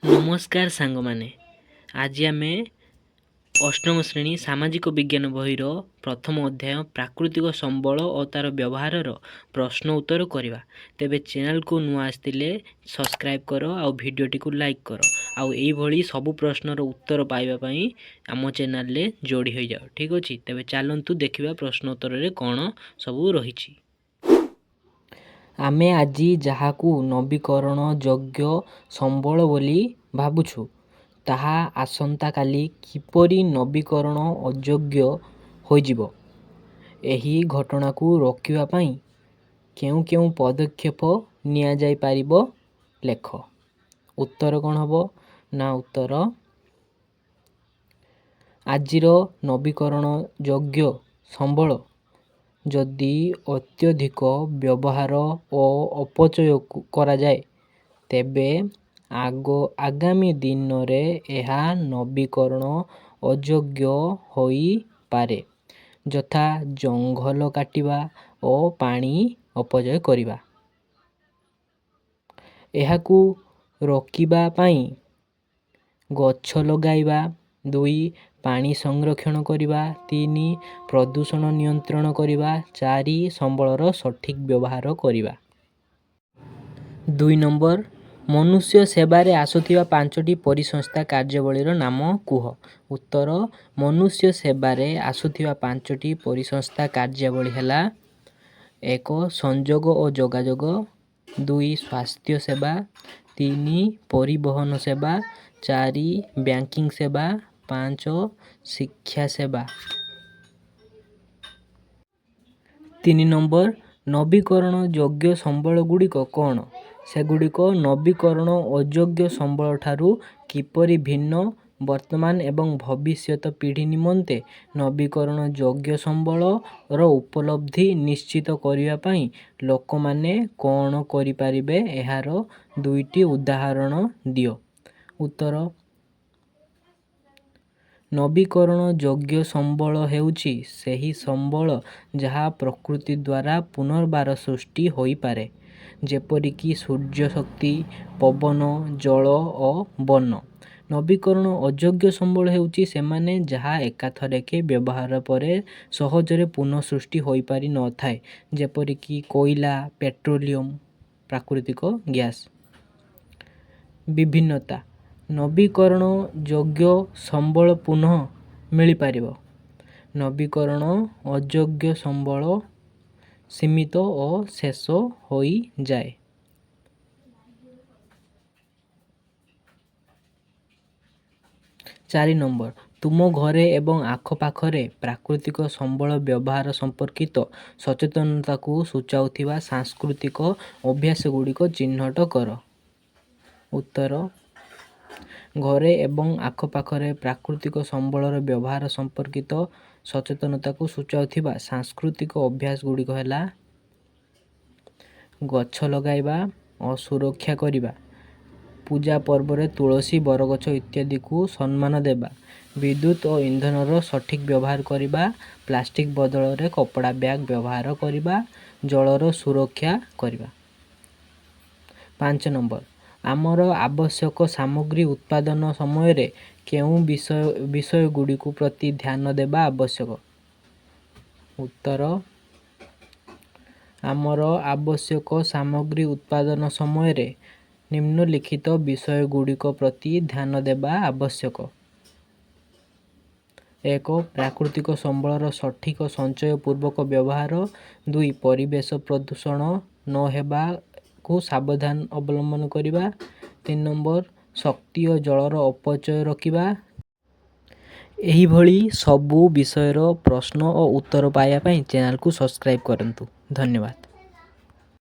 ନମସ୍କାର ସାଙ୍ଗମାନେ, ଆଜି ଆମେ ଅଷ୍ଟମ ଶ୍ରେଣୀ ସାମାଜିକ ବିଜ୍ଞାନ ବହିର ପ୍ରଥମ ଅଧ୍ୟାୟ ପ୍ରାକୃତିକ ସମ୍ବଳ ଓ ତାର ବ୍ୟବହାରର ପ୍ରଶ୍ନ ଉତ୍ତର କରିବା। ତେବେ ଚ୍ୟାନେଲକୁ ନୂଆ ଆସିଥିଲେ ସବସ୍କ୍ରାଇବ୍ କର ଆଉ ଭିଡ଼ିଓଟିକୁ ଲାଇକ୍ କର ଆଉ ଏଇଭଳି ସବୁ ପ୍ରଶ୍ନର ଉତ୍ତର ପାଇବା ପାଇଁ ଆମ ଚ୍ୟାନେଲରେ ଯୋଡ଼ି ହୋଇଯାଅ। ଠିକ୍ ଅଛି, ତେବେ ଚାଲନ୍ତୁ ଦେଖିବା ପ୍ରଶ୍ନ ଉତ୍ତରରେ କ'ଣ ସବୁ ରହିଛି। ଆମେ ଆଜି ଯାହାକୁ ନବୀକରଣ ଯୋଗ୍ୟ ସମ୍ବଳ ବୋଲି ଭାବୁଛୁ, ତାହା ଆସନ୍ତାକାଲି କିପରି ନବୀକରଣ ଅଯୋଗ୍ୟ ହୋଇଯିବ? ଏହି ଘଟଣାକୁ ରୋକିବା ପାଇଁ କେଉଁ କେଉଁ ପଦକ୍ଷେପ ନିଆଯାଇପାରିବ ଲେଖ। ଉତ୍ତର କ'ଣ ହେବ ନା ଉତ୍ତର ଆଜିର ନବୀକରଣ ଯୋଗ୍ୟ ସମ୍ବଳ ଯଦି ଅତ୍ୟଧିକ ବ୍ୟବହାର ଓ ଅପଚୟ କରାଯାଏ, ତେବେ ଆଗାମୀ ଦିନରେ ଏହା ନବୀକରଣ ଅଯୋଗ୍ୟ ହୋଇପାରେ, ଯଥା ଜଙ୍ଗଲ କାଟିବା ଓ ପାଣି ଅପଚୟ କରିବା। ଏହାକୁ ରୋକିବା ପାଇଁ ଗଛ ଲଗାଇବା, 2. ପାଣି ସଂରକ୍ଷଣ କରିବା, 3. ପ୍ରଦୂଷଣ ନିୟନ୍ତ୍ରଣ କରିବା, 4. ସମ୍ବଳର ସଠିକ୍ ବ୍ୟବହାର କରିବା। 2 ନମ୍ବର, ମନୁଷ୍ୟ ସେବାରେ ଆସୁଥିବା 5ଟି ପରିସଂସ୍ଥା କାର୍ଯ୍ୟାବଳୀର ନାମ କୁହ। ଉତ୍ତର, ମନୁଷ୍ୟ ସେବାରେ ଆସୁଥିବା 5ଟି ପରିସଂସ୍ଥା କାର୍ଯ୍ୟାବଳୀ ହେଲା 1. ସଂଯୋଗ ଓ ଯୋଗାଯୋଗ, 2. ସ୍ୱାସ୍ଥ୍ୟ ସେବା, 3. ପରିବହନ ସେବା, 4. ବ୍ୟାଙ୍କିଂ ସେବା, 5. ଶିକ୍ଷା ସେବା। 3 ନମ୍ବର, ନବୀକରଣ ଯୋଗ୍ୟ ସମ୍ବଳଗୁଡ଼ିକ କ'ଣ? ସେଗୁଡ଼ିକ ନବୀକରଣ ଅଯୋଗ୍ୟ ସମ୍ବଳଠାରୁ କିପରି ଭିନ୍ନ? ବର୍ତ୍ତମାନ ଏବଂ ଭବିଷ୍ୟତ ପିଢ଼ି ନିମନ୍ତେ ନବୀକରଣ ଯୋଗ୍ୟ ସମ୍ବଳର ଉପଲବ୍ଧି ନିଶ୍ଚିତ କରିବା ପାଇଁ ଲୋକମାନେ କ'ଣ କରିପାରିବେ, ଏହାର 2ଟି ଉଦାହରଣ ଦିଅ। ଉତ୍ତର, ନବୀକରଣ ଯୋଗ୍ୟ ସମ୍ବଳ ହେଉଛି ସେହି ସମ୍ବଳ ଯାହା ପ୍ରକୃତି ଦ୍ୱାରା ପୁନର୍ବାର ସୃଷ୍ଟି ହୋଇପାରେ, ଯେପରିକି ସୂର୍ଯ୍ୟଶକ୍ତି, ପବନ, ଜଳ ଓ ବନ। ନବୀକରଣ ଅଯୋଗ୍ୟ ସମ୍ବଳ ହେଉଛି ସେମାନେ ଯାହା ଏକାଥରକେ ବ୍ୟବହାର ପରେ ସହଜରେ ପୁନଃ ସୃଷ୍ଟି ହୋଇପାରି ନଥାଏ, ଯେପରିକି କୋଇଲା, ପେଟ୍ରୋଲିୟମ, ପ୍ରାକୃତିକ ଗ୍ୟାସ୍। ବିଭିନ୍ନତା, ନବୀକରଣ ଯୋଗ୍ୟ ସମ୍ବଳ ପୁନଃ ମିଳିପାରିବ। ନବୀକରଣ ଅଯୋଗ୍ୟ ସମ୍ବଳ ସୀମିତ ଓ ଶେଷ ହୋଇଯାଏ। 4 ନମ୍ବର, ତୁମ ଘରେ ଏବଂ ଆଖପାଖରେ ପ୍ରାକୃତିକ ସମ୍ବଳ ବ୍ୟବହାର ସମ୍ପର୍କିତ ସଚେତନତାକୁ ସୂଚାଉଥିବା ସାଂସ୍କୃତିକ ଅଭ୍ୟାସଗୁଡ଼ିକ ଚିହ୍ନଟ କର। ଉତ୍ତର, ଘରେ ଏବଂ ଆଖପାଖରେ ପ୍ରାକୃତିକ ସମ୍ବଳର ବ୍ୟବହାର ସମ୍ପର୍କିତ ସଚେତନତାକୁ ସୂଚାଉଥିବା ସାଂସ୍କୃତିକ ଅଭ୍ୟାସଗୁଡ଼ିକ ହେଲା ଗଛ ଲଗାଇବା ଓ ସୁରକ୍ଷା କରିବା, ପୂଜା ପର୍ବରେ ତୁଳସୀ, ବରଗଛ ଇତ୍ୟାଦିକୁ ସମ୍ମାନ ଦେବା, ବିଦ୍ୟୁତ୍ ଓ ଇନ୍ଧନର ସଠିକ୍ ବ୍ୟବହାର କରିବା, ପ୍ଲାଷ୍ଟିକ୍ ବଦଳରେ କପଡ଼ା ବ୍ୟାଗ୍ ବ୍ୟବହାର କରିବା, ଜଳର ସୁରକ୍ଷା କରିବା। 5 ନମ୍ବର, ଆମର ଆବଶ୍ୟକ ସାମଗ୍ରୀ ଉତ୍ପାଦନ ସମୟରେ କେଉଁ ବିଷୟଗୁଡ଼ିକୁ ପ୍ରତି ଧ୍ୟାନ ଦେବା ଆବଶ୍ୟକ? ଉତ୍ତର, ଆମର ଆବଶ୍ୟକ ସାମଗ୍ରୀ ଉତ୍ପାଦନ ସମୟରେ ନିମ୍ନଲିଖିତ ବିଷୟଗୁଡ଼ିକ ପ୍ରତି ଧ୍ୟାନ ଦେବା ଆବଶ୍ୟକ। 1. ପ୍ରାକୃତିକ ସମ୍ବଳର ସଠିକ୍ ସଞ୍ଚୟ ପୂର୍ବକ ବ୍ୟବହାର, 2. ପରିବେଶ ପ୍ରଦୂଷଣ ନ ହେବାକୁ ସାବଧାନ ଅବଲମ୍ବନ କରିବା, 3 ନମ୍ବର, ଶକ୍ତି ଓ ଜଳର ଅପଚୟ ରୋକିବା। ଏହିଭଳି ସବୁ ବିଷୟର ପ୍ରଶ୍ନ ଓ ଉତ୍ତର ପାଇବା ପାଇଁ ଚ୍ୟାନେଲକୁ ସବସ୍କ୍ରାଇବ୍ କରନ୍ତୁ। ଧନ୍ୟବାଦ।